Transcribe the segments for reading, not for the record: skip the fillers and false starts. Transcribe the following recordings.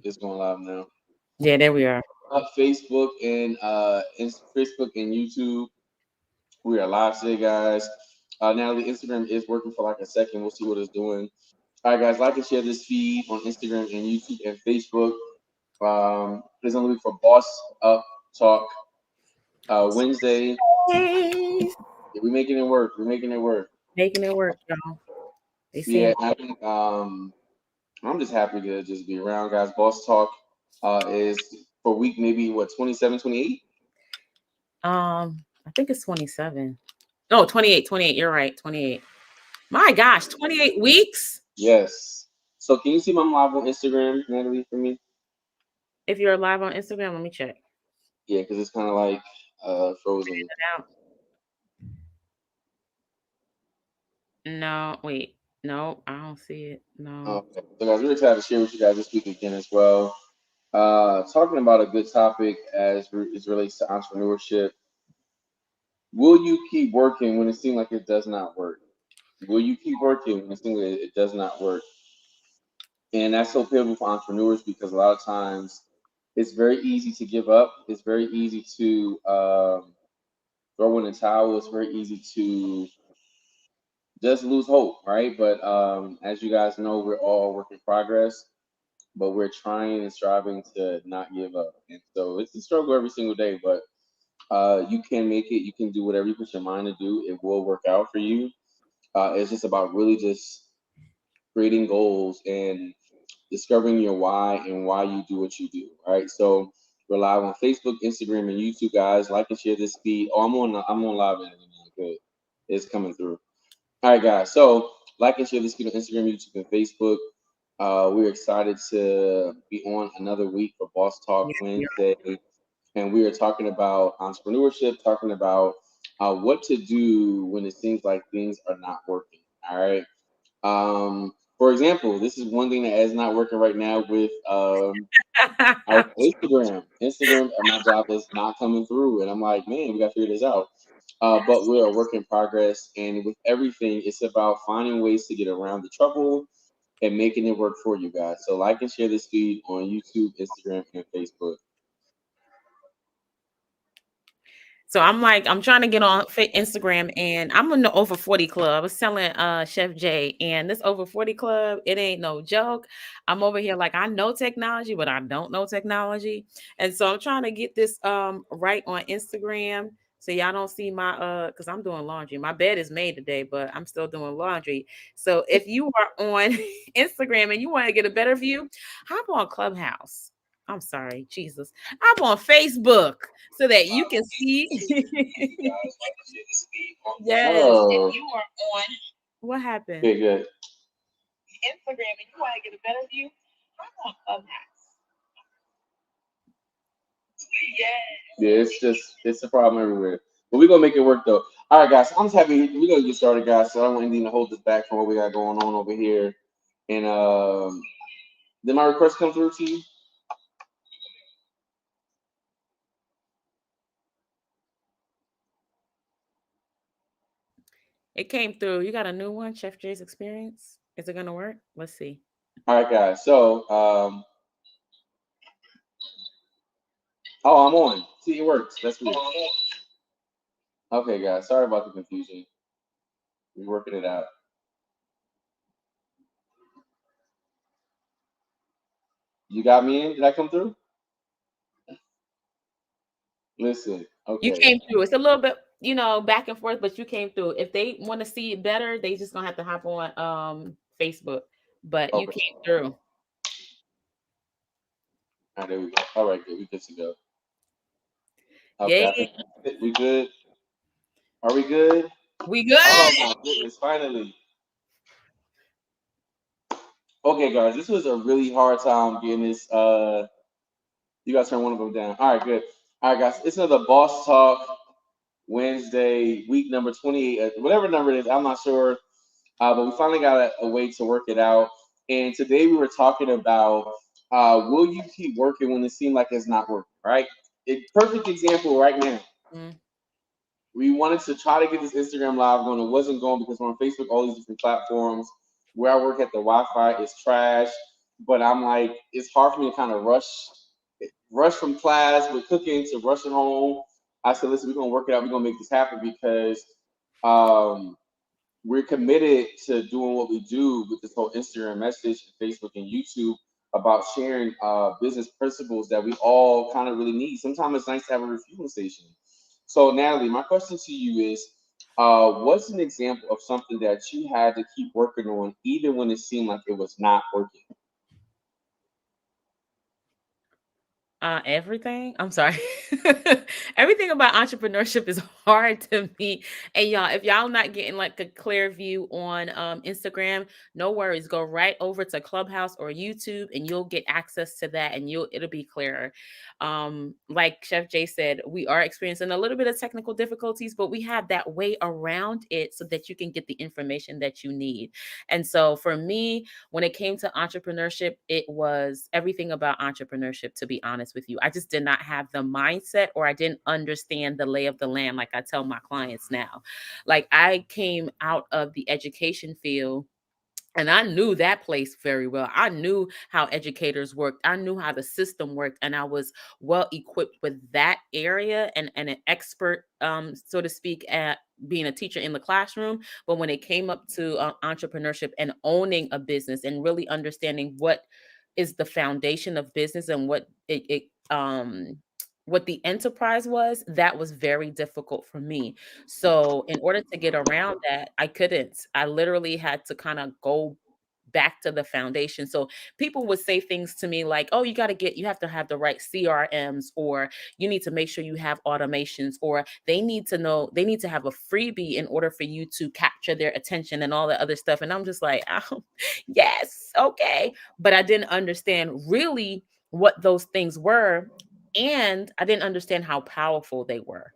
It's going live now. Yeah, there we are. Facebook and YouTube. We are live today, guys. Natalie, Instagram is working for like a second. We'll see what it's doing. All right, guys, like and share this feed on Instagram and YouTube and Facebook. It's only for Boss Up Talk Wednesday. Hey, Yeah, we're making it work. We're making it work. making it work, y'all. They Yeah, seem I think I'm just happy to just be around, guys. Boss Talk is for week maybe what 27, 28. I think it's 27. No, 28, 28. You're right, 28. My gosh, 28 weeks? Yes. So can you see my live on Instagram, Natalie, for me? If you're live on Instagram, let me check. Yeah, because it's kind of like frozen. Now, no, wait. No, I don't see it. No. Okay. So guys, we're excited to share with you guys this week again as well. Talking about a good topic as relates to entrepreneurship. Will you keep working when it seems like it does not work? Will you keep working when it seems like it does not work? And that's so pivotal for entrepreneurs because a lot of times it's very easy to give up. It's very easy to throw in the towel. It's very easy to just lose hope, right? But as you guys know, we're all work in progress, but we're trying and striving to not give up. And so it's a struggle every single day, but you can make it. You can do whatever you put your mind to do. It will work out for you. It's just about really just creating goals and discovering your why and why you do what you do. All right. So we're live on Facebook, Instagram, and YouTube, guys. Like and share this feed. Oh, I'm on live now. Good. It's coming through. All right, guys. So like and share this feed on Instagram, YouTube, and Facebook. We're excited to be on another week for Boss Talk Yeah, yeah. Wednesday, and we are talking about entrepreneurship, talking about what to do when it seems like things are not working. All right. For example, this is one thing that is not working right now with our Instagram. Instagram, my job is not coming through, and I'm like, man, we got to figure this out. But we're a work in progress, and with everything, it's about finding ways to get around the trouble and making it work for you guys. So, like and share this feed on YouTube, Instagram, and Facebook. So I'm like, I'm trying to get on Instagram and I'm in the over 40 club. I was telling Chef Jay, and this over 40 club, it ain't no joke. I'm over here like I know technology, but I don't know technology. And so I'm trying to get this right on Instagram. So y'all don't see my because I'm doing laundry. My bed is made today, but I'm still doing laundry. So if you are on Instagram and you want to get a better view, hop on Clubhouse. I'm sorry, Jesus. I'm on Facebook so that you can see. Yes. Oh, If you are on what happened? okay, good. Instagram and you want to get a better view, I'm on Clubhouse. Yeah, it's a problem everywhere. But we're gonna make it work though. All right, guys. I'm just happy we're gonna get started, guys. So I don't want anything to hold us back from what we got going on over here. And did my request come through to you? It came through. You got a new one, Chef Jay's Experience. Is it gonna work? Let's see. All right, guys. So oh, I'm on. See, it works. That's good. Okay, guys. Sorry about the confusion. We're working it out. You got me in? Did I come through? Listen. You Okay. came through. It's a little bit, back and forth, but you came through. If they want to see it better, they just gonna have to hop on Facebook. But you Okay. came through. All right, there we go. All right, good. We good to go. Okay, I Yay. think we good. Are we good? We good. Oh my goodness! Finally. Okay, guys, this was a really hard time getting this. You guys turn one of them down. All right, good. All right, guys, it's another Boss Talk Wednesday, week number 28, whatever number it is. I'm not sure, but we finally got a way to work it out. And today we were talking about will you keep working when it seems like it's not working, right? A perfect example right now. Mm. We wanted to try to get this Instagram live going. It wasn't going because we're on Facebook, all these different platforms. Where I work at, the Wi-Fi is trash. but I'm like, it's hard for me to kind of rush from class with cooking to rushing home. I said, listen, we're gonna work it out. We're gonna make this happen because um, we're committed to doing what we do with this whole Instagram message, and Facebook and YouTube about sharing business principles that we all kind of really need. Sometimes it's nice to have a refueling station. So, Natalie, my question to you is, what's an example of something that you had to keep working on, even when it seemed like it was not working? Everything. I'm sorry. Everything about entrepreneurship is hard to me. And y'all, if y'all not getting like a clear view on Instagram, no worries. Go right over to Clubhouse or YouTube, and you'll get access to that, and it'll be clearer. Like Chef Jay said, we are experiencing a little bit of technical difficulties, but we have that way around it so that you can get the information that you need. And so for me, when it came to entrepreneurship, it was everything about entrepreneurship, to be honest with you. I just did not have the mindset, or I didn't understand the lay of the land like I tell my clients now. Like, I came out of the education field, and I knew that place very well. I knew how educators worked. I knew how the system worked. And I was well equipped with that area, and an expert, so to speak, at being a teacher in the classroom. But when it came up to entrepreneurship and owning a business and really understanding what is the foundation of business and what the enterprise was, that was very difficult for me. So in order to get around that, I couldn't. I literally had to kind of go back to the foundation. So people would say things to me like, "Oh, you have to have the right CRMs, or you need to make sure you have automations, or they need to have a freebie in order for you to capture their attention and all that other stuff." And I'm just like, "Oh, yes, okay." But I didn't understand really what those things were, and I didn't understand how powerful they were.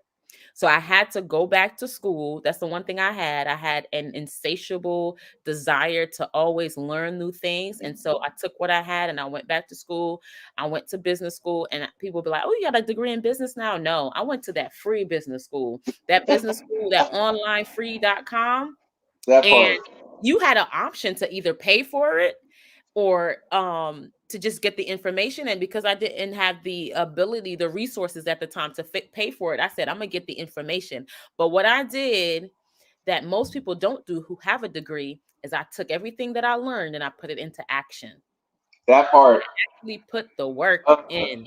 So I had to go back to school. That's the one thing I had. I had an insatiable desire to always learn new things. And so I took what I had and I went back to school. I went to business school, and people be like, "Oh, you got a degree in business now?" No, I went to that free business school, that online free.com. That And part. you had an option to either pay for it, or to just get the information. And because I didn't have the ability, the resources at the time to pay for it, I said, I'm gonna get the information. But what I did, that most people don't do who have a degree, is I took everything that I learned and I put it into action. That part. We put the work Uh, in.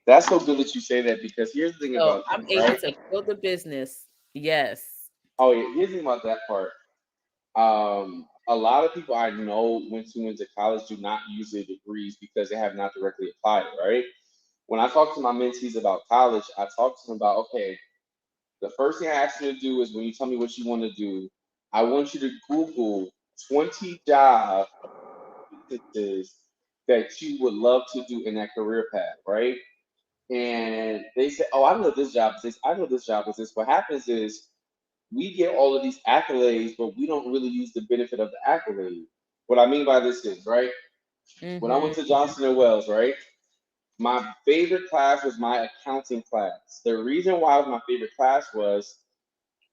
that's so good that you say that because here's the thing So about I'm that, able right? to build a business. Yes. Oh yeah, here's the thing about that part. A lot of people I know went to into college do not use their degrees because they have not directly applied it, right? When I talk to my mentees about college, I talk to them about, okay, the first thing I ask you to do is when you tell me what you want to do, I want you to Google 20 job businesses that you would love to do in that career path, right? And they say, oh, I know this job is this, I know this job is this. What happens is we get all of these accolades, but we don't really use the benefit of the accolade. What I mean by this is, right, when I went Hmm. to Johnson and Wells, right, my favorite class was my accounting class. The reason why it was my favorite class was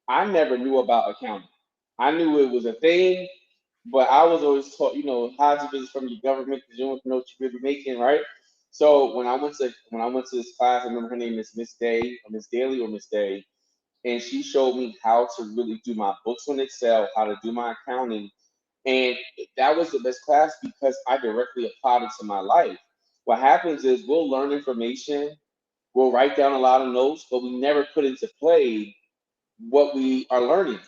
I never knew about accounting. I knew it was a thing, but I was always taught, how's your business from your government because you don't know what you're really making, right? So when I went to this class, I remember her name is Miss Day or Miss Daly or Miss Day, and she showed me how to really do my books on Excel, how to do my accounting, and that was the best class because I directly applied it to my life. What happens is we'll learn information, we'll write down a lot of notes, but we never put into play what we are learning.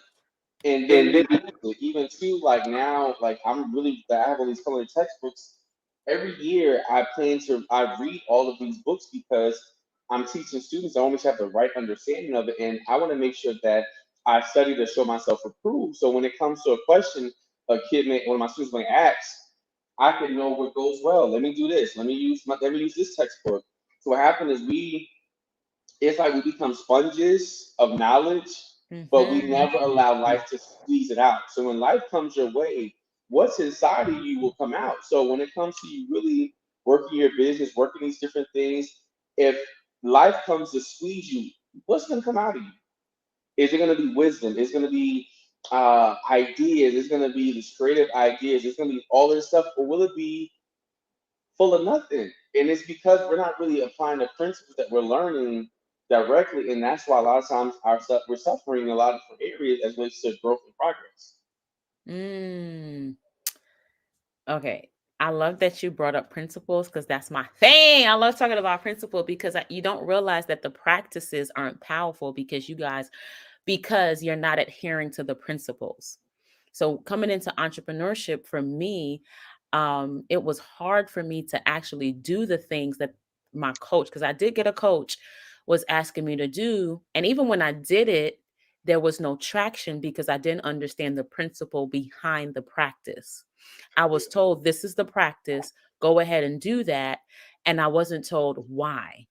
And then we use it. Even too, like now, like I have all these colored textbooks. Every year I read all of these books because I'm teaching students. I always have the right understanding of it, and I want to make sure that I study to show myself approved. So when it comes to a question one of my students may ask, I can know what goes well. Let me do this. Let me use this textbook. So what happened is it's like we become sponges of knowledge, but we Hmm. never allow life to squeeze it out. So when life comes your way, what's inside of you will come out. So when it comes to you really working your business, working these different things, if life comes to squeeze you, what's going to come out of you? Is it going to be wisdom? Is it going to be ideas. It's going to be these creative ideas. It's going to be all this stuff, or will it be full of nothing? And it's because we're not really applying the principles that we're learning directly, and that's why a lot of times we're suffering in a lot of different areas as relates to growth and progress. Mm. Okay. I love that you brought up principles because that's my thing. I love talking about principle because you don't realize that the practices aren't powerful because you're not adhering to the principles. So coming into entrepreneurship for me, it was hard for me to actually do the things that my coach, because I did get a coach, was asking me to do. And even when I did it, there was no traction because I didn't understand the principle behind the practice. I was told this is the practice, go ahead and do that. And I wasn't told why.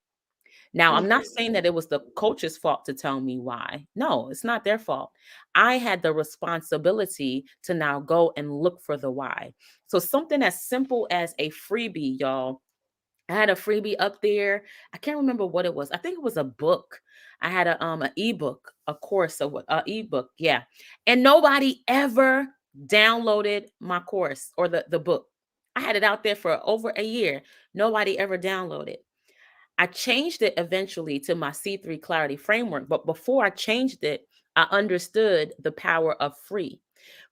Now, I'm not saying that it was the coach's fault to tell me why. No, it's not their fault. I had the responsibility to now go and look for the why. So, something as simple as a freebie, y'all. I had a freebie up there. I can't remember what it was. I think it was a book. I had an ebook, a course, a ebook, yeah. And nobody ever downloaded my course or the book. I had it out there for over a year. Nobody ever downloaded. I changed it eventually to my C3 clarity framework, but before I changed it, I understood the power of free.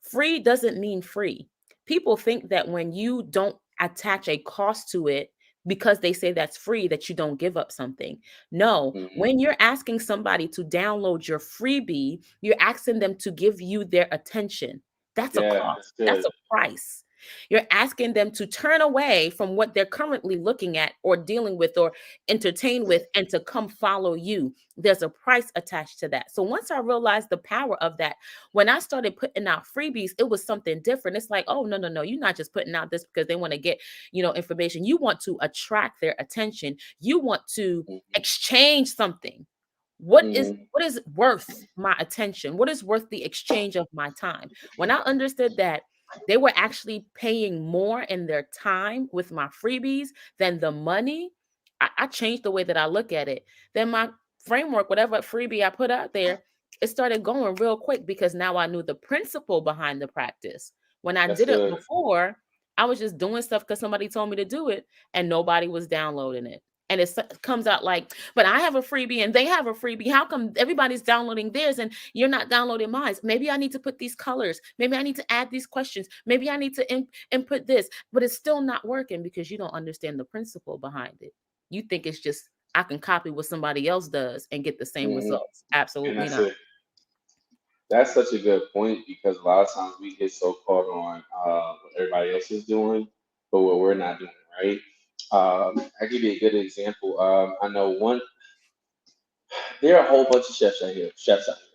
Free doesn't mean free. People think that when you don't attach a cost to it, because they say that's free, that you don't give up something. No, Hmm. when you're asking somebody to download your freebie, you're asking them to give you their attention. That's a Yeah, cost, that's that's good. a price. You're asking them to turn away from what they're currently looking at or dealing with or entertain with and to come follow you. There's a price attached to that. So once I realized the power of that, when I started putting out freebies, it was something different. It's like, oh, no, no, no. You're not just putting out this because they want to get, information. You want to attract their attention. You want to Hmm. exchange something. Hmm. What is worth my attention? What is worth the exchange of my time? When I understood that they were actually paying more in their time with my freebies than the money, I changed the way that I look at it. Then my framework, whatever freebie I put out there, it started going real quick because now I knew the principle behind the practice. When I That's did it good. before, I was just doing stuff because somebody told me to do it and nobody was downloading it. And comes out like, but I have a freebie and they have a freebie. How come everybody's downloading theirs and you're not downloading mine? Maybe I need to put these colors. Maybe I need to add these questions. Maybe I need to input this, but it's still not working because you don't understand the principle behind it. You think it's just, I can copy what somebody else does and get the same Hmm. results. And Absolutely that's not. it. That's such a good point because a lot of times we get so caught on what everybody else is doing, but what we're not doing, right? I give you a good example. I know one. There are a whole bunch of chefs out here,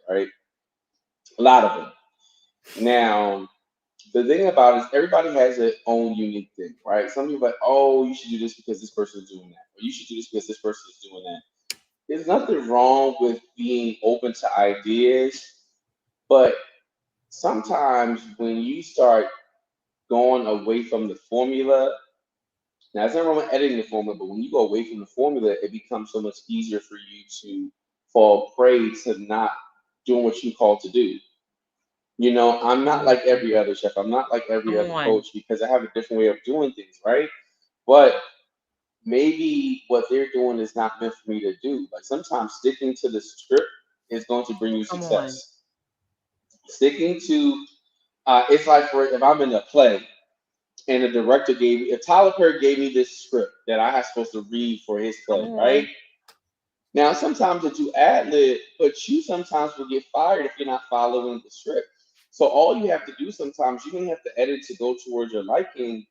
right? A lot of them. Now, the thing about it is everybody has their own unique thing, right? Some people are like, oh, you should do this because this person is doing that, or you should do this because this person is doing that. There's nothing wrong with being open to ideas, but sometimes when you start going away from the formula, now there's nothing wrong with editing the formula, but when you go away from the formula, it becomes so much easier for you to fall prey to not doing what you call to do. I'm not like every Mhm. other chef. I'm not like every Come other on. coach because I have a different way of doing things, right? But maybe what they're doing is not meant for me to do. Like sometimes sticking to the script is going to bring you Come on. success. Sticking to it's like for if I'm in a play and the director gave me, if Tyler Perry gave me this script that I was supposed to read for his Come play, right? on. Now sometimes that you ad lib, but you sometimes will get fired if you're not following the script. So all you have to do sometimes you don't have to edit to go towards your liking,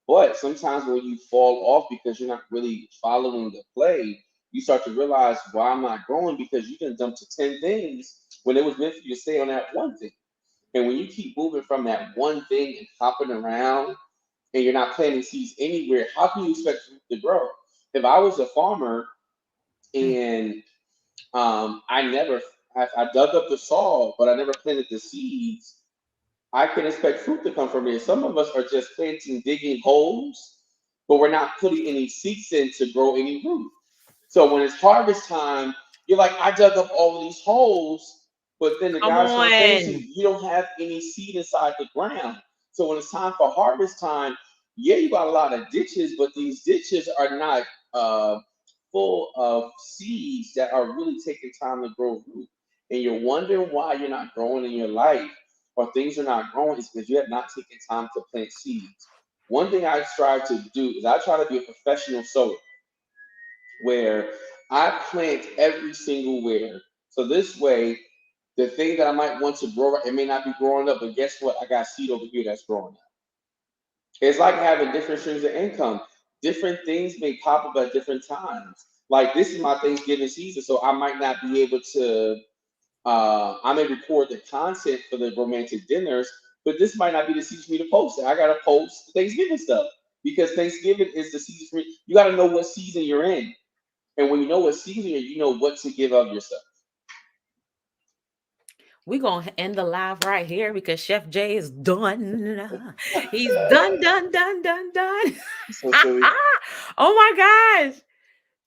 but sometimes when you fall off because you're not really following the play, you start to realize why I'm not growing because you didn't jump to 10 things when it was meant for you to stay on that one thing. And when you keep moving from that one thing and hopping around and you're not planting seeds anywhere, how can you expect fruit to grow? If I was a farmer Mm. and I never, I dug up the soil, but I never planted the seeds, I can expect fruit to come from it. Some of us are just planting, digging holes, but we're not putting any seeds in to grow any root. So when it's harvest time, you're like, I dug up all of these holes. But then the Come guy's trying to say to you, on. you don't have any seed inside the ground. So when it's time for harvest time, yeah, you got a lot of ditches, but these ditches are not uh, full of seeds that are really taking time to grow root. And you're wondering why you're not growing in your life or things are not growing is because you have not taken time to plant seeds. One thing I strive to do is I try to be a professional sower where I plant every single where. So this way, the thing that I might want to grow, it may not be growing up, but guess what? I got seed over here that's growing up. It's like having different streams of income. Different things may pop up at different times. Like this is my Thanksgiving season, so I might not be able to. I may record the content for the romantic dinners, but this might not be the season for me to post it. I gotta post Thanksgiving stuff because Thanksgiving is the season for me. You gotta know what season you're in, and when you know what season you're, you know what to give of yourself. We're gonna end the live right here because Chef Jay is done. He's done, done, done, done, done. So silly. Oh my gosh.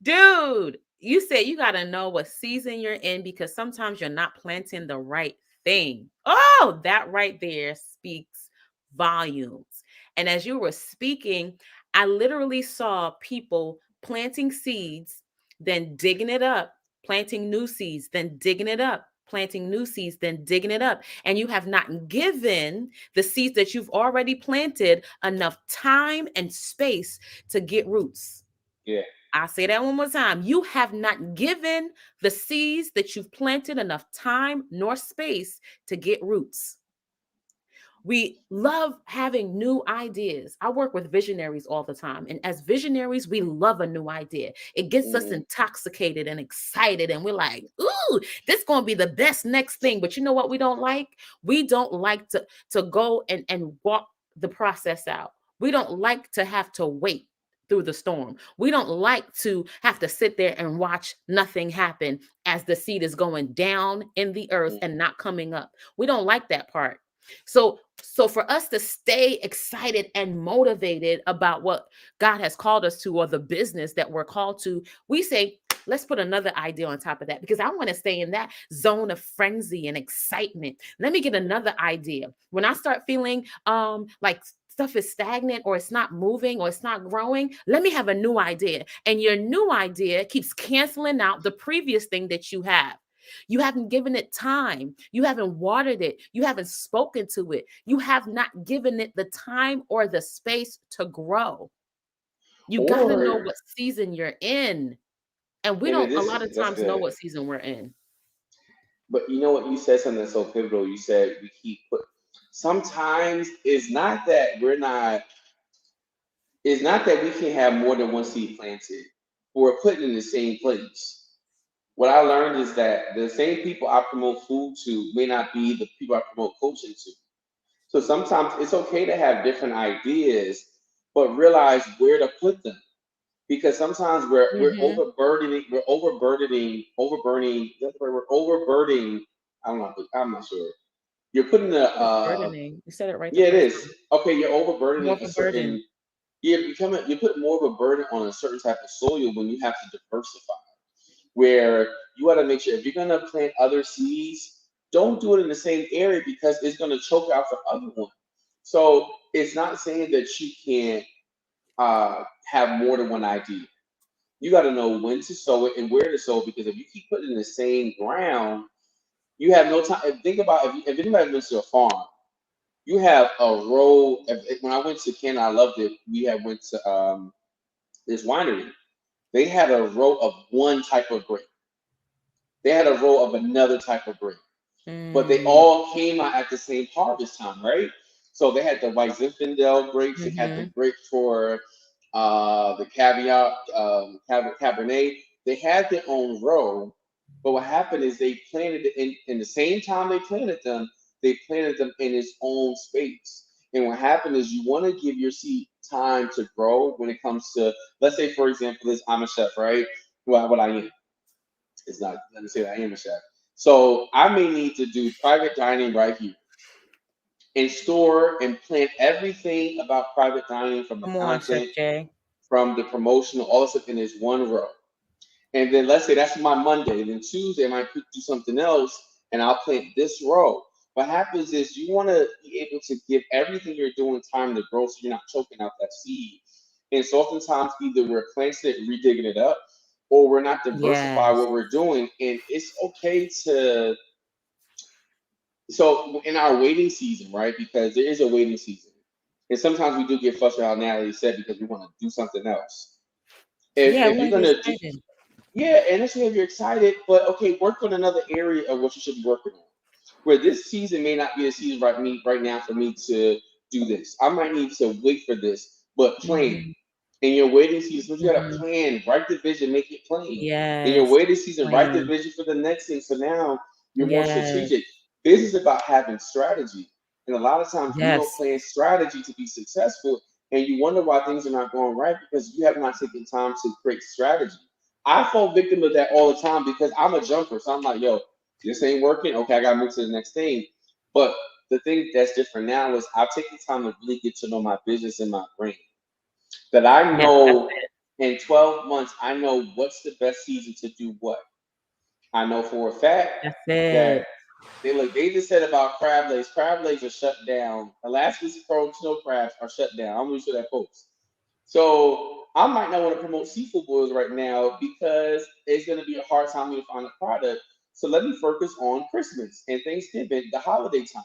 Dude, you said you got to know what season you're in because sometimes you're not planting the right thing. Oh, that right there speaks volumes. And as you were speaking, I literally saw people planting seeds, then digging it up, planting new seeds, then digging it up, planting new seeds, then digging it up. And you have not given the seeds that you've already planted enough time and space to get roots. Yeah. I'll say that one more time. You have not given the seeds that you've planted enough time nor space to get roots. We love having new ideas. I work with visionaries all the time. And as visionaries, we love a new idea. It gets us Mm, intoxicated and excited. And we're like, ooh, this is going to be the best next thing. But you know what we don't like? We don't like to go and walk the process out. We don't like to have to wait through the storm. We don't like to have to sit there and watch nothing happen as the seed is going down in the earth mm, and not coming up. We don't like that part. So for us to stay excited and motivated about what God has called us to or the business that we're called to, we say, let's put another idea on top of that because I want to stay in that zone of frenzy and excitement. Let me get another idea. When I start feeling like stuff is stagnant or it's not moving or it's not growing, let me have a new idea. And your new idea keeps canceling out the previous thing that you have. You haven't given it time. You haven't watered it. You haven't spoken to it. You have not given it the time or the space to grow. You got to know or what season you're in. And we and don't a this lot of that's times know good. what season we're in. But you know what? You said something so pivotal. You said we keep put. Sometimes it's not that we're not. It's not that we can have more than one seed planted. We're put in the same place. What I learned is that the same people I promote food to may not be the people I promote coaching to. So sometimes it's okay to have different ideas, but realize where to put them. Because sometimes we're Mhm. overburdening, overburdening. That's right, we're overburdening. I don't know. I'm not sure. You're putting the Overburdening. You said it right the yeah, it first is. time. Okay, you're More overburdening of a a burden. certain. You put more of a burden on a certain type of soil when you have to diversify. Where you got to make sure if you're gonna plant other seeds, don't do it in the same area because it's gonna choke out the other one. So it's not saying that you can't have more than one idea. You got to know when to sow it and where to sow it because if you keep putting it in the same ground, you have no time. Think about if anybody went to a farm, you have a row. When I went to Canada, I loved it. We had went to this winery. They had a row of one type of grape. They had a row of another type of grape, but they Mm. all came out at the same harvest time, right? So they had the white Zinfandel grapes. They had the Mhm. grape for the caviar, Cabernet. They had their own row, but what happened is they planted it in the same time they planted them in its own space. And what happened is you want to give your seed time to grow when it comes to, let's say, for example, this I'm a chef, right? Well, what I am. It's not, let me say that I am a chef. So I may need to do private dining right here and store and plan everything about private dining from the Come on, Chef content, Jay. from the promotional, all this stuff in this one row. And then let's say that's my Monday. And then Tuesday I might do something else. and I'll plant this row. What happens is you want to be able to give everything you're doing time to grow so you're not choking out that seed. And so oftentimes either we're planting it and redigging it up, or we're not diversify Yes. what we're doing. And it's okay to, so in our waiting season, right? Because there is a waiting season. And sometimes we do get frustrated, how Natalie said, because we want to do something else. Yeah, we If you're want to be gonna do, excited. yeah, and that's if you're excited, but okay, work on another area of what you should be working on. Where this season may not be the season right now for me to do this. I might need to wait for this, but plan. Hmm. In your waiting season, you gotta Hmm. plan, write the vision, make it plain. In your Yes. waiting season, write the Plan. vision for the next thing. So now you're more Yes. strategic. Business is about having strategy. And a lot of times we don't Yes. plan strategy to be successful. And you wonder why things are not going right because you have not taken time to create strategy. I fall victim of that all the time because I'm a jumper. So I'm like, yo, this ain't working. Okay, I gotta move to the next thing. But the thing that's different now is I've taken time to really get to know my business and my brain. That I Yes, that's know it. in 12 months, I know what's the best season to do what. I know for a fact That's that it. they just said about crab legs. Crab legs are shut down. Alaska's pearl snow crabs are shut down. I'm really sure that folks. So I might not want to promote seafood boils right now because it's going to be a hard time for me to find a product. So let me focus on Christmas and Thanksgiving, the holiday time.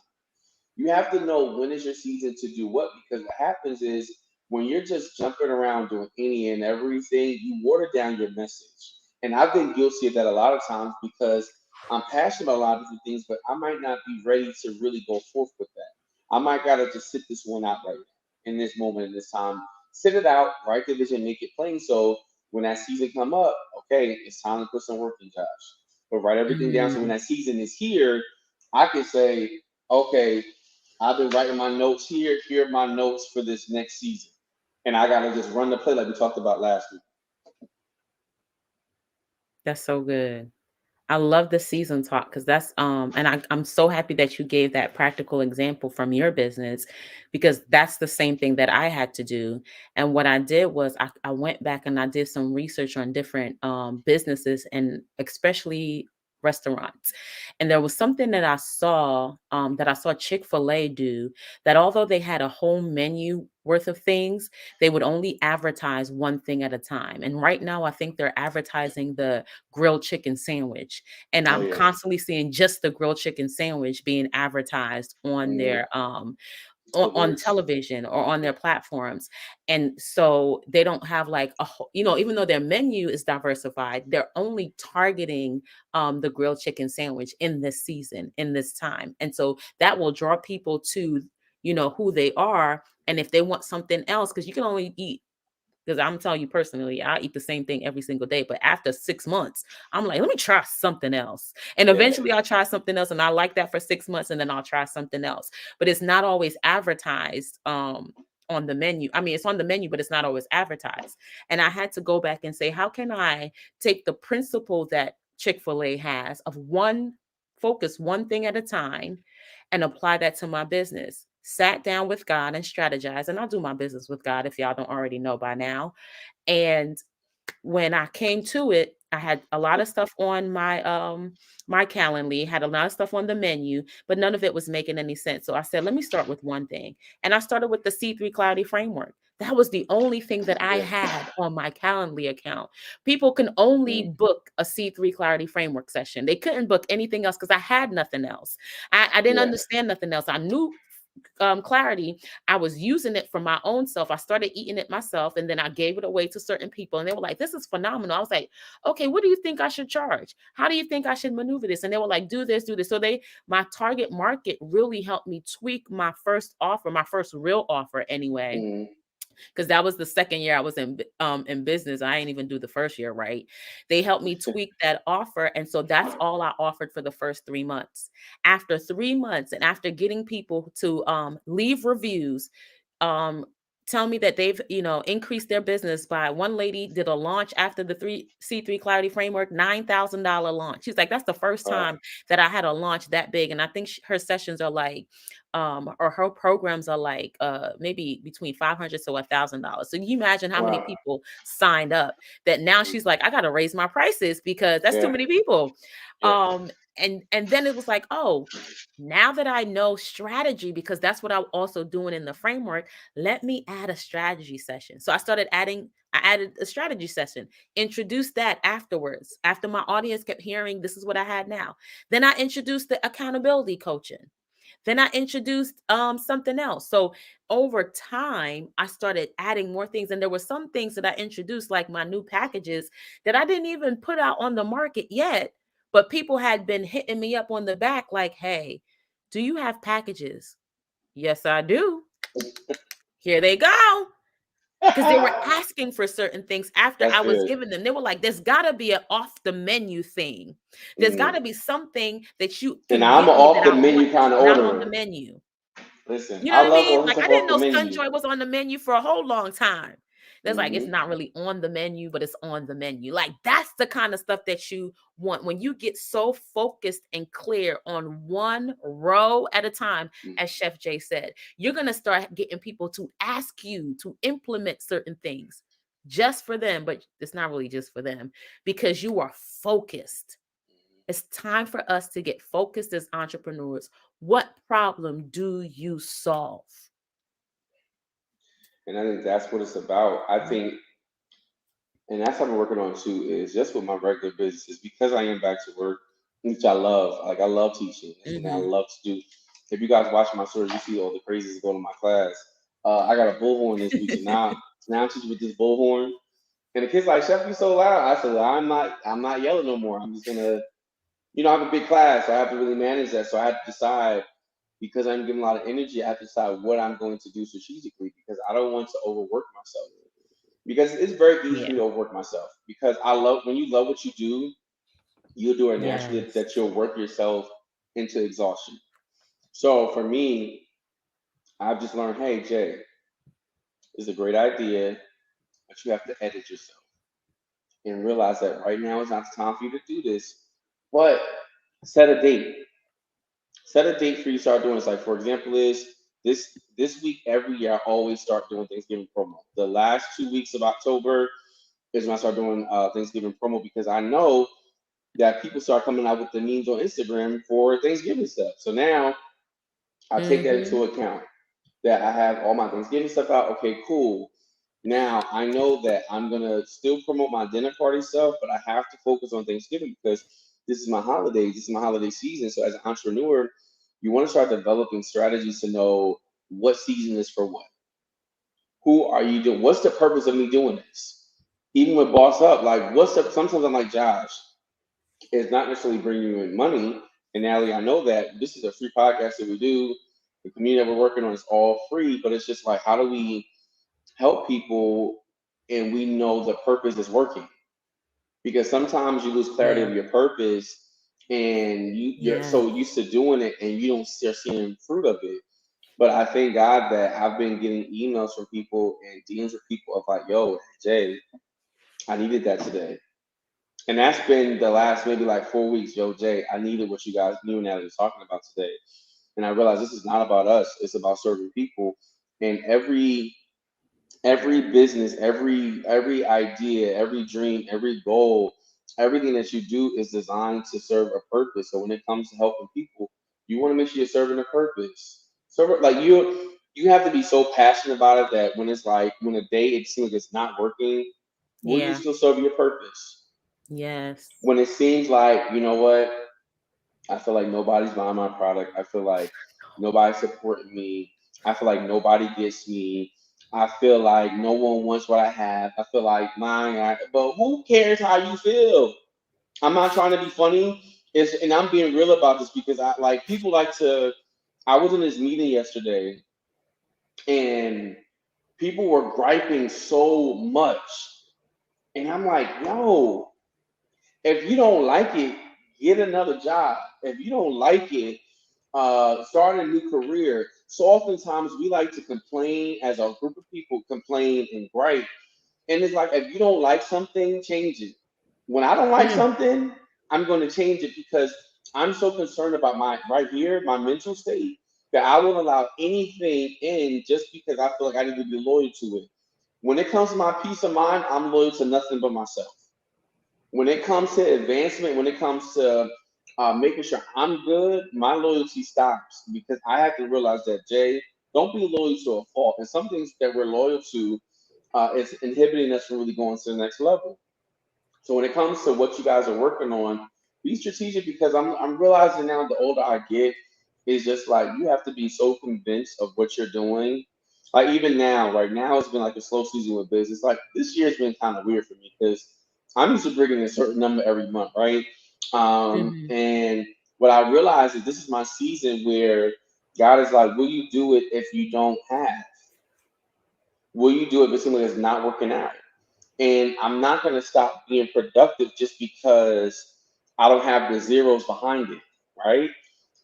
You have to know when is your season to do what, because what happens is when you're just jumping around doing any and everything, you water down your message. And I've been guilty of that a lot of times because I'm passionate about a lot of different things, but I might not be ready to really go forth with that. I might gotta just sit this one out right now in this moment, in this time. Sit it out, write the vision, make it plain. So when that season come up, okay, it's time to put some work in, Josh. But write everything down so when Mm, that season is here, I can say, okay, I've been writing my notes here. Here are my notes for this next season. And I gotta just run the play like we talked about last week. that's so good. I love the season talk because that's and I'm so happy that you gave that practical example from your business because that's the same thing that I had to do. And what I did was I went back and I did some research on different businesses and especially restaurants. And there was something that I saw Chick-fil-A do, that although they had a whole menu worth of things, they would only advertise one thing at a time. And right now I think they're advertising the grilled chicken sandwich, and Oh I'm yeah. constantly seeing just the grilled chicken sandwich being advertised on Mm-hmm. their on Billboards. television or on their platforms. And so they don't have like even though their menu is diversified, they're only targeting the grilled chicken sandwich in this season, in this time. And so that will draw people to who they are. And if they want something else, because you can only eat, because I'm telling you personally, I eat the same thing every single day. But after 6 months, I'm like, let me try something else. And Yeah. eventually I'll try something else. And I like that for 6 months. And then I'll try something else. But it's not always advertised on the menu. I mean, it's on the menu, but it's not always advertised. And I had to go back and say, how can I take the principle that Chick-fil-A has of focus one thing at a time and apply that to my business? Sat down with God and strategized, and I do my business with God if y'all don't already know by now. And when I came to it, I had a lot of stuff on my Calendly, had a lot of stuff on the menu, but none of it was making any sense. So I said, let me start with one thing. And I started with the C3 Cloudy framework. That was the only thing that I Yeah. had on my Calendly account. People can Mm-hmm. only book a C3 Clarity Framework session. They couldn't book anything else because I had nothing else. I didn't Yeah. understand nothing else. I knew clarity. I was using it for my own self. I started eating it myself, and then I gave it away to certain people, and they were like, this is phenomenal. I was like, okay, what do you think I should charge? How do you think I should maneuver this? And they were like, do this, do this. So my target market really helped me tweak my first offer, my first real offer anyway, Mm-hmm. because that was the second year I was in business. I didn't even do the first year right. They helped me tweak that offer, and so that's all I offered for the first 3 months. After 3 months, and after getting people to leave reviews, um, tell me that they've increased their business by, one lady did a launch after the C3 Clarity Framework, $9,000 launch. She's like, that's the first Wow. time that I had a launch that big, and I think her sessions are like or her programs are like maybe between $500 to $1,000. So you imagine how many Wow. people signed up, that now she's like, I got to raise my prices because that's too Yeah. many people. Yeah. And then it was like, oh, now that I know strategy, because that's what I'm also doing in the framework, let me add a strategy session. So I added a strategy session, introduced that afterwards, after my audience kept hearing this is what I had now. Then I introduced the accountability coaching. Then I introduced something else. So over time, I started adding more things. And there were some things that I introduced, like my new packages, that I didn't even put out on the market yet. But people had been hitting me up on the back, like, hey, do you have packages? Yes, I do. Here they go. Because they were asking for certain things after That's I was good. giving them. They were like, there's got to be an off the menu thing. There's got Mm. to be something that you And can I'm give an me that off the I want menu that's kind of not on the orderer. menu. Listen, You know I what I love mean? ordering Like, I stuff didn't off the know menu. Sunjoy was on the menu for a whole long time. That's like, it's Hmm. not really on the menu, but it's on the menu. Like, that's the kind of stuff that you want when you get so focused and clear on one row at a time, as Chef Jay said. You're going to start getting people to ask you to implement certain things just for them, but it's not really just for them because you are focused. It's time for us to get focused as entrepreneurs. What problem do you solve? And I think that's what it's about. I think, and that's what I'm working on too, is just with my regular businesses, because I am back to work, which I love. Like, I love teaching. It's something I Mm-hmm. love to do. If you guys watch my stories, you see all the crazies going to my class. I got a bullhorn this week, so now I'm teaching with this bullhorn. And the kids like, Chef, you so loud. I said, well, I'm not yelling no more. I'm just gonna, I have a big class, so I have to really manage that. So I have to decide, because I'm giving a lot of energy, I have to decide what I'm going to do strategically, because I don't want to overwork myself. Because it's very easy for me Yeah. to overwork myself. Because I love, when you love what you do, you'll do it naturally, Yes. that you'll work yourself into exhaustion. So for me, I've just learned, hey Jay, it's a great idea, but you have to edit yourself and realize that right now is not the time for you to do this. But set a date. Set a date for you to start doing this. Like, for example, is this week every year I always start doing Thanksgiving promo. The last 2 weeks of October is when I start doing Thanksgiving promo, because I know that people start coming out with the memes on Instagram for Thanksgiving stuff. So now I take that Mm-hmm. into account, that I have all my Thanksgiving stuff out. Okay, cool. Now I know that I'm gonna still promote my dinner party stuff, but I have to focus on Thanksgiving because this is my holiday. This is my holiday season. So as an entrepreneur, you want to start developing strategies to know what season is for what. Who are you doing? What's the purpose of me doing this? Even with Boss Up, like, what's the? Sometimes I'm like, Josh, it's not necessarily bringing you in money. And Natalie, I know that this is a free podcast that we do. The community that we're working on is all free, but it's just like, how do we help people and we know the purpose is working? Because sometimes you lose clarity Yeah. of your purpose, and you're Yes. so used to doing it and you don't start seeing fruit of it. But I thank God that I've been getting emails from people and DMs from people of like, yo, Jay, I needed that today. And that's been the last maybe like 4 weeks. Yo, Jay, I needed what you guys knew and Natalie was talking about today. And I realized this is not about us, it's about serving people. And every business, every idea, every dream, every goal, everything that you do is designed to serve a purpose. So when it comes to helping people, you want to make sure you're serving a purpose. So like you have to be so passionate about it that when it's like when a day it seems like it's not working, will you Yeah. still serve your purpose? Yes. When it seems like, you know what, I feel like nobody's buying my product. I feel like nobody's supporting me. I feel like nobody gets me. I feel like no one wants what I have. I feel like but who cares how you feel? I'm not trying to be funny. And I'm being real about this because I like people like to. I was in this meeting yesterday and people were griping so much, and I'm like, yo, if you don't like it, get another job. If you don't like it, start a new career. So oftentimes we like to complain as a group of people, complain and gripe. And it's like, if you don't like something, change it. When I don't like Mm. something, I'm going to change it because I'm so concerned about my right here, my mental state, that I won't allow anything in just because I feel like I need to be loyal to it. When it comes to my peace of mind, I'm loyal to nothing but myself. When it comes to advancement, when it comes to making sure I'm good, my loyalty stops because I have to realize that, Jay, don't be loyal to a fault. And some things that we're loyal to is inhibiting us from really going to the next level. So when it comes to what you guys are working on, be strategic because I'm realizing now the older I get, is just like you have to be so convinced of what you're doing. Like even now, right now it's been like a slow season with business. Like this year's been kind of weird for me because I'm used to bringing in a certain number every month, right? Hmm. And what I realized is this is my season where God is like, will you do it if you don't have? Will you do it if someone is not working out? And I'm not going to stop being productive just because I don't have the zeros behind it, right?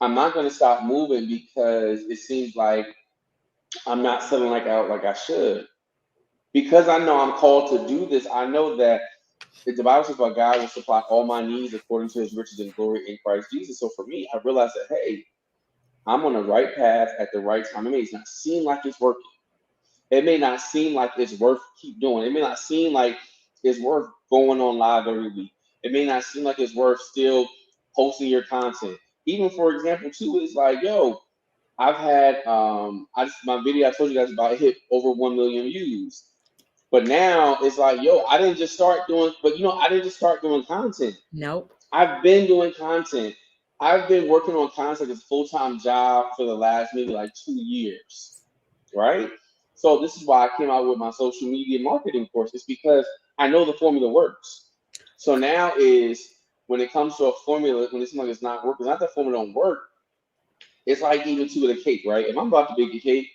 I'm not going to stop moving because it seems like I'm not selling like out like I should. Because I know I'm called to do this, I know that if the Bible says about God will supply all my needs according to his riches and glory in Christ Jesus. So for me, I realized that, hey, I'm on the right path at the right time. It may not seem like it's working. It may not seem like it's worth keep doing. It may not seem like it's worth going on live every week. It may not seem like it's worth still posting your content. Even for example, too, it's like, yo, I've had my video I told you guys about hit over 1 million views. But now it's like, yo, I didn't just start doing, but I didn't just start doing content. Nope. I've been doing content. I've been working on content as a full time job for the last maybe like 2 years, right? So this is why I came out with my social media marketing course. It's because I know the formula works. So now is when it comes to a formula, when it's like it's not working, it's not that formula don't work. It's like even two with a cake, right? If I'm about to bake a cake,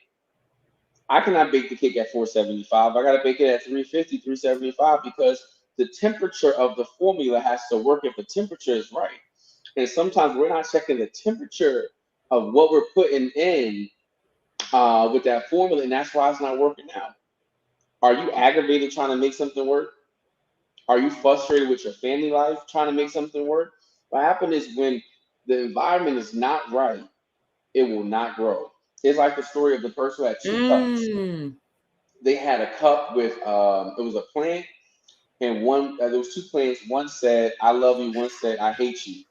I cannot bake the cake at 475. I gotta bake it at 350, 375 because the temperature of the formula has to work if the temperature is right. And sometimes we're not checking the temperature of what we're putting in with that formula, and that's why it's not working out. Are you aggravated trying to make something work? Are you frustrated with your family life trying to make something work? What happens is when the environment is not right, it will not grow. It's like the story of the person who had two cups. Mm. They had a cup with it was a plant, and one there was two plants. One said "I love you," one said "I hate you."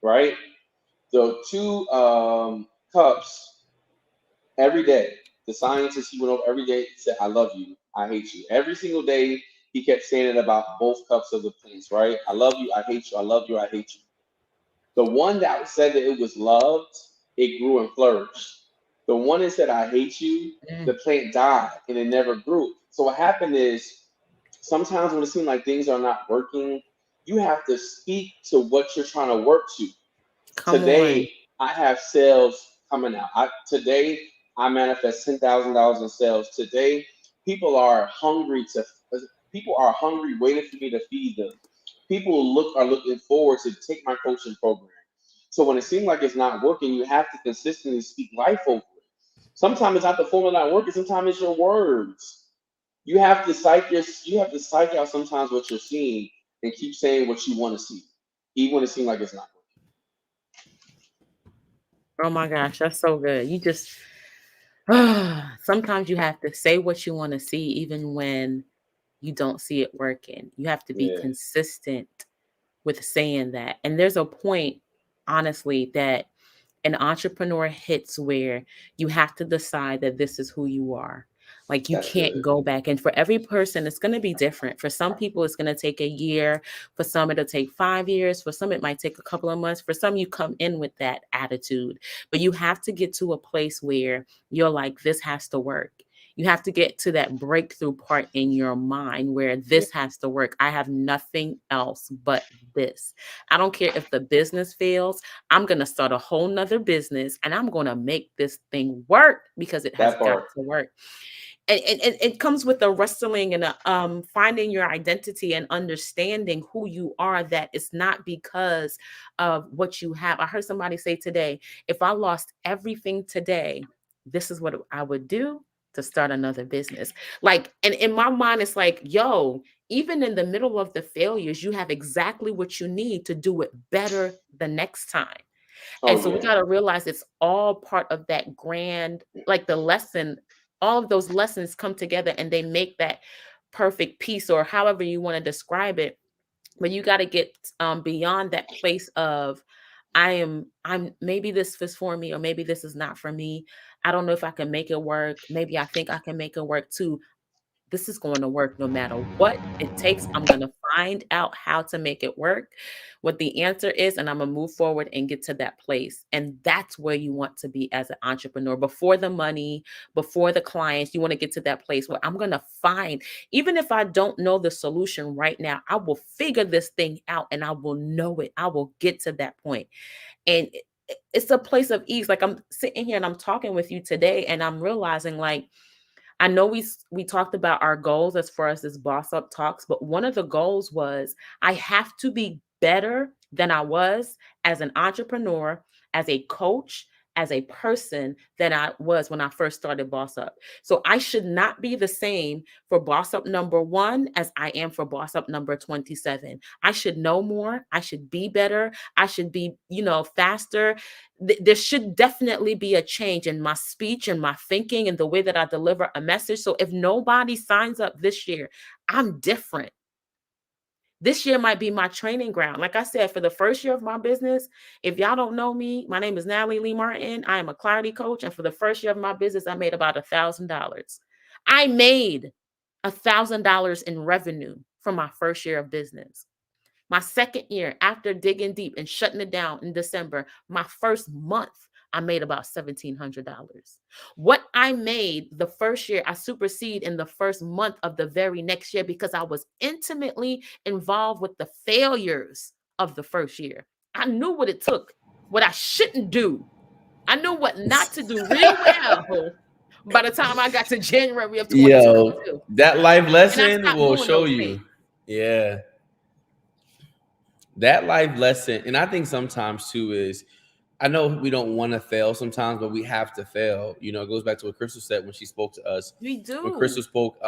Right? The two cups every day. The scientist he went over every day said, "I love you, I hate you." Every single day he kept saying it about both cups of the plants. Right? I love you, I hate you. I love you, I hate you. The one that said that it was loved, it grew and flourished. The one that said I hate you, the Mm. plant died and it never grew. So what happened is sometimes when it seems like things are not working, you have to speak to what you're trying to work to. Come Today, on. I have sales coming out. Today, I manifest $10,000 in sales. Today, people are hungry to. People are hungry, waiting for me to feed them. People are looking forward to take my coaching program. So when it seems like it's not working, you have to consistently speak life over it. Sometimes it's not the formula not working. Sometimes it's your words. You have to psych out sometimes what you're seeing and keep saying what you want to see, even when it seems like it's not Oh my gosh, that's so good. You just sometimes you have to say what you want to see even when you don't see it working. You have to be working. consistent with saying that. And there's a point, honestly, that an entrepreneur hits where you have to decide that this is who you are. Like you That's can't good. go back. And for every person, it's going to be different. For some people, it's going to take a year. For some, it'll take 5 years. For some, it might take a couple of months. For some, you come in with that attitude. But you have to get to a place where you're like, this has to work. You have to get to that breakthrough part in your mind where Yeah, this has to work. I have nothing else but this. I don't care if the business fails. I'm going to start a whole nother business and I'm going to make this thing work because it has that got part. to work. And it comes with the wrestling and finding your identity and understanding who you are, that it's not because of what you have. I heard somebody say today, if I lost everything today, this is what I would do to start another business. Like, and in my mind, it's like, yo, even in the middle of the failures, you have exactly what you need to do it better the next time. And Oh so we yeah, got to realize it's all part of that grand, like the lesson, all of those lessons come together and they make that perfect piece, or however you want to describe it. But you got to get beyond that place of I'm maybe this is for me or maybe this is not for me. I don't know if I can make it work. Maybe I think I can make it work too. This is going to work no matter what it takes. I'm going to find out how to make it work, what the answer is, and I'm going to move forward and get to that place. And that's where you want to be as an entrepreneur. Before the money, before the clients, you want to get to that place where I'm going to find, even if I don't know the solution right now, I will figure this thing out and I will know it. I will get to that point. And it's a place of ease. Like I'm sitting here and I'm talking with you today and I'm realizing like, I know we talked about our goals as far as this boss up talks, but one of the goals was I have to be better than I was as an entrepreneur, as a coach, as a person than I was when I first started Boss Up. So I should not be the same for Boss Up number 1 as I am for Boss Up number 27. I should know more. I should be better. I should be, faster. There should definitely be a change in my speech and my thinking and the way that I deliver a message. So if nobody signs up this year, I'm different. This year might be my training ground. Like I said, for the first year of my business, if y'all don't know me, my name is Natalie Lee Martin. I am a clarity coach. And for the first year of my business, I made about $1,000. I made $1,000 in revenue from my first year of business. My second year, after digging deep and shutting it down in December, my first month, I made about $1,700. What I made the first year, I supersede in the first month of the very next year because I was intimately involved with the failures of the first year. I knew what it took, what I shouldn't do. I knew what not to do real well by the time I got to January of Yo, 2022. that life And I lesson stopped will doing show those things. you. Yeah, that life lesson, and I think sometimes too is, I know we don't want to fail sometimes, but we have to fail. It goes back to what Crystal said when she spoke to us. We When Crystal do. spoke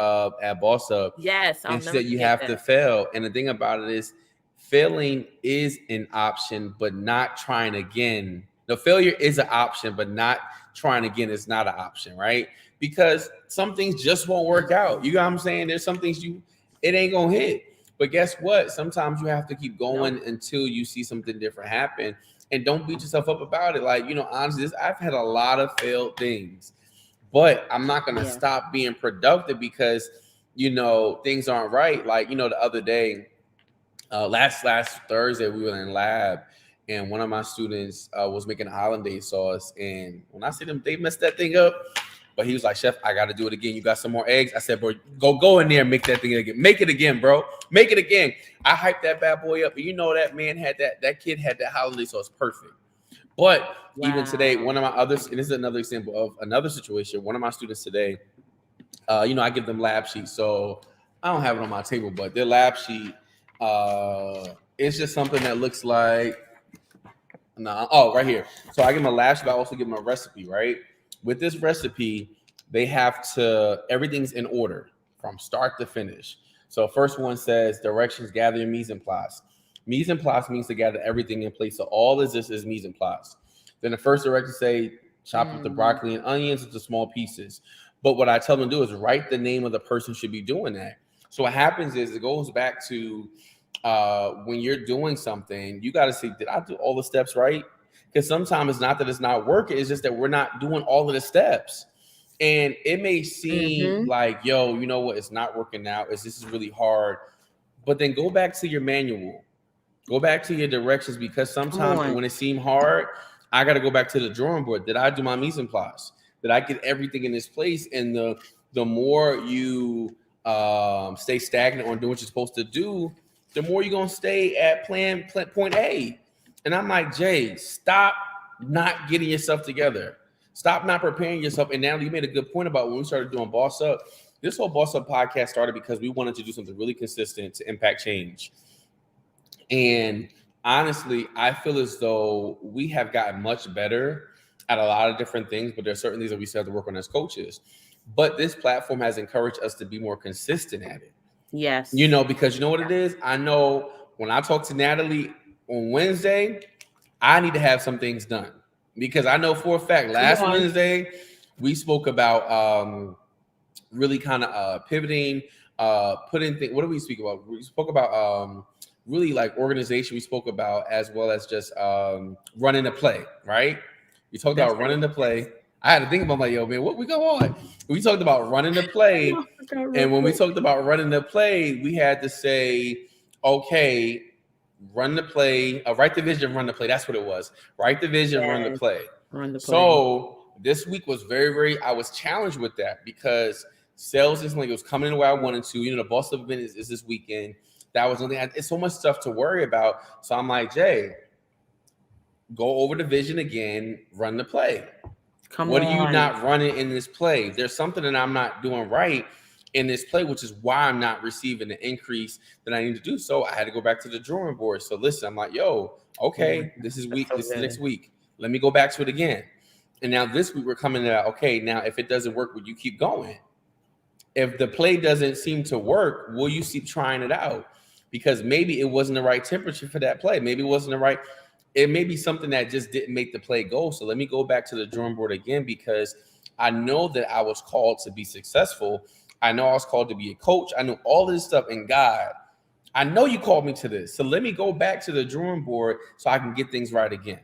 at Boss Up, Yes, I'll and she never said you forget have to that. fail. And the thing about it is, failing is an option, but not trying again. The failure is an option, but not trying again is not an option, right? Because some things just won't work out. You know what I'm saying? There's some things it ain't gonna hit. But guess what? Sometimes you have to keep Nope. going until you see something different happen, and don't beat yourself up about it. Like, honestly, I've had a lot of failed things, but I'm not gonna Yeah. stop being productive because things aren't right. Like, the other day, last Thursday, we were in lab, and one of my students was making a hollandaise sauce, and when I see them, they messed that thing up. But he was like, "Chef, I got to do it again. You got some more eggs?" I said, "Bro, go in there and make that thing again. Make it again, bro. Make it again." I hyped that bad boy up, and that man had that kid had that hollandaise sauce perfect. But even today, Wow. one of my others, and this is another example of another situation. One of my students today, I give them lab sheets, so I don't have it on my table, but their lab sheet, it's just something that looks like, nah, oh, right here. So I give them a lab sheet, but I also give them a recipe, right? With this recipe, they have to, everything's in order from start to finish. So first one says directions, gather your mise en place. Mise en place means to gather everything in place. So all this is mise en place. Then the first directions say chop up the Mm, broccoli and onions into small pieces. But what I tell them to do is write the name of the person who should be doing that. So what happens is it goes back to when you're doing something, you got to see, did I do all the steps right? Because sometimes it's not that it's not working, it's just that we're not doing all of the steps. And it may seem mhm. like, yo, you know what, it's not working out. This is really hard. But then go back to your manual, go back to your directions, because Come sometimes on. when it seemed hard, I got to go back to the drawing board. Did I do my mise en place? Did I get everything in this place? And the more you stay stagnant on doing what you're supposed to do, the more you're gonna stay at point A. And I'm like, Jay, stop not getting yourself together. Stop not preparing yourself. And now you made a good point about when we started doing Boss Up. This whole Boss Up podcast started because we wanted to do something really consistent to impact change. And honestly, I feel as though we have gotten much better at a lot of different things, but there's certain things that we still have to work on as coaches. But this platform has encouraged us to be more consistent at it. Yes. Because you know what it is? I know when I talk to Natalie on Wednesday, I need to have some things done. Because I know for a fact, Come last on. Wednesday, we spoke about really kind of pivoting, putting things. What did we speak about? We spoke about really like organization we spoke about, as well as just running the play, right? We talked That's about it. running the play. I had to think about like, yo, man, what we go on? We talked about running the play, I forgot real and when we quick. talked about running the play, we had to say, okay, run the play, write the vision, run the play. That's what it was. Write the vision, run the Yes. play. Run the play. So this week was I was challenged with that because sales isn't like it was coming in the way I wanted to. The boss of event is this weekend. That was only, it's so much stuff to worry about. So I'm like, Jay, go over the vision again, run the play. Come What are you on. not running in this play? There's something that I'm not doing right in this play, which is why I'm not receiving the increase that I need to do. So I had to go back to the drawing board. So listen, I'm like, yo, Oh my okay, God. this is That's week, so this is next good. week. Let me go back to it again. And now this week we're coming to, okay, now if it doesn't work, will you keep going? If the play doesn't seem to work, will you keep trying it out? Because maybe it wasn't the right temperature for that play. Maybe it wasn't the right, it may be something that just didn't make the play go. So let me go back to the drawing board again, because I know that I was called to be successful. I know I was called to be a coach. I know all this stuff. And God, I know you called me to this. So let me go back to the drawing board so I can get things right again.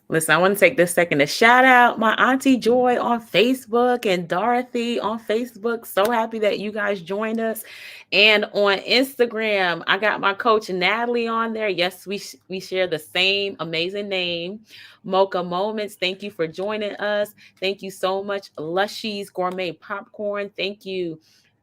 Listen, I want to take this second to shout out my Auntie Joy on Facebook and Dorothy on Facebook. So happy that you guys joined us. And on Instagram, I got my coach Natalie on there. Yes, we share the same amazing name, Mocha Moments. Thank you for joining us. Thank you so much, Lushies Gourmet Popcorn. Thank you.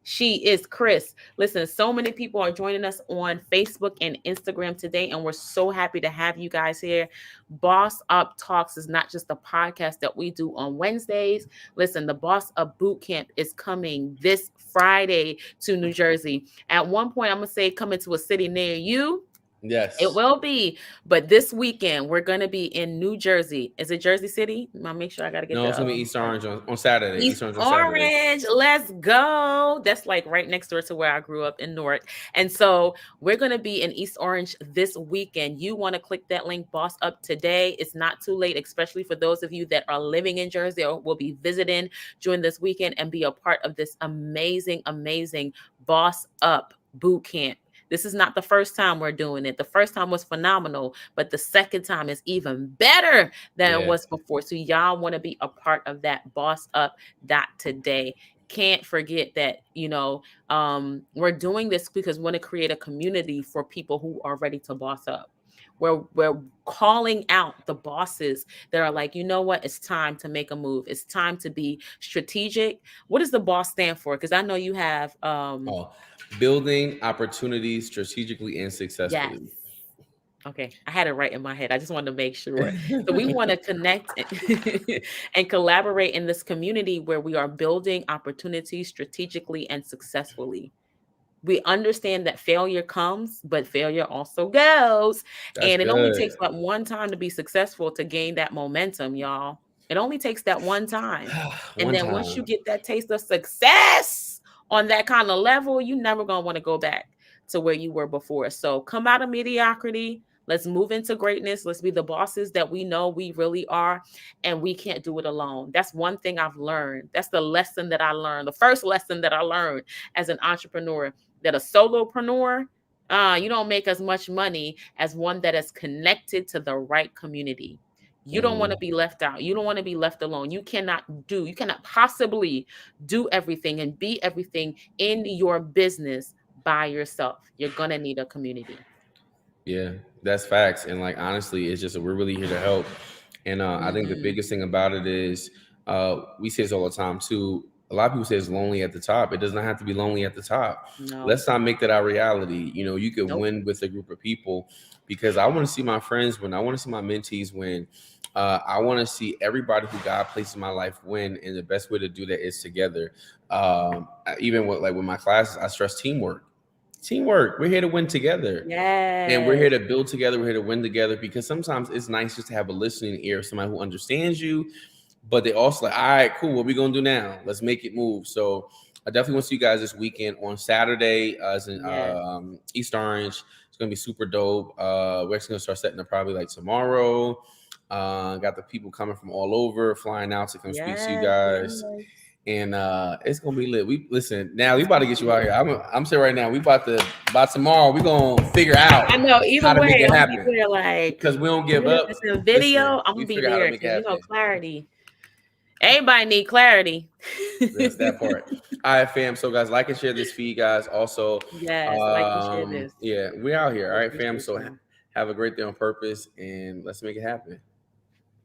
She is Chris. Listen, so many people are joining us on Facebook and Instagram today, and we're so happy to have you guys here. Boss Up Talks is not just a podcast that we do on Wednesdays. Listen, the Boss Up Boot Camp is coming this Friday to New Jersey. At one point, I'm going to say coming to a city near you. It Yes. will be, but this weekend we're gonna be in New Jersey. Is it Jersey City? I'll make sure I gotta get No, it's the gonna be East Orange on Saturday. East East Orange on Saturday. Orange. Let's go. That's like right next door to where I grew up in Newark. And so we're going to be in East Orange this weekend. You want to click that link, Boss Up today. It's not too late, especially for those of you that are living in Jersey or will be visiting during this weekend and be a part of this amazing, amazing Boss Up boot camp. This is not the first time we're doing it. The first time was phenomenal, but the second time is even better than it Yeah. was before. So y'all want to be a part of that Boss Up today. Can't forget that, we're doing this because we want to create a community for people who are ready to boss up. We're calling out the bosses that are like, you know what, it's time to make a move. It's time to be strategic. What does the boss stand for? Because I know you have Oh, building opportunities strategically and yes. successfully. Okay, I had it right in my head. I just wanted to make sure. So we want to connect and collaborate in this community where we are building opportunities strategically and successfully. We understand that failure comes, but failure also goes. That's And it only good. takes but one time to be successful to gain that momentum, y'all. It only takes that one time. And One then once you time. get that taste of success on that kind of level, you never going to want to go back to where you were before. So come out of mediocrity. Let's move into greatness. Let's be the bosses that we know we really are. And we can't do it alone. That's one thing I've learned. That's the lesson that I learned. The first lesson that I learned as an entrepreneur, that a solopreneur, you don't make as much money as one that is connected to the right community. You don't want to Mhm. be left out. You don't want to be left alone. You cannot possibly do everything and be everything in your business by yourself. You're going to need a community. Yeah, that's facts. And like honestly, it's just we're really here to help. And I think the Mhm. biggest thing about it is we say this all the time too. A lot of people say it's lonely at the top. It does not have to be lonely at the top. No. Let's not make that our reality. You could Nope. win with a group of people, because I want to see my friends win. I want to see my mentees win. I want to see everybody who God placed in my life win. And the best way to do that is together. Even with my classes, I stress teamwork. Teamwork. We're here to win together. And we're Yes. here to build together. We're here to win together, because sometimes it's nice just to have a listening ear, somebody who understands you, but they also like, all right, cool. What we gonna do now? Let's make it move. So I definitely want to see you guys this weekend on Saturday. It's in Yes. East Orange. It's gonna be super dope. We're actually gonna start setting up probably like tomorrow. Got the people coming from all over, flying out to come speak to you Yes. guys. Yes. and it's gonna be lit. We listen now. We about to get you out here. I'm saying right now. We about to by tomorrow. We gonna figure out I know. Either how to make way, it I'm gonna be happen there. Like, because we don't give even if up. it's in Listen, video, I'm we gonna be figure out how to there make it because happen. clarity. Everybody need clarity. Yes, that part. All right, fam. So guys, like and share this feed, guys. Also, Yes, like and share this. yeah, we out here. I All right, fam. appreciate So y'all. have a great day on purpose, and let's make it happen.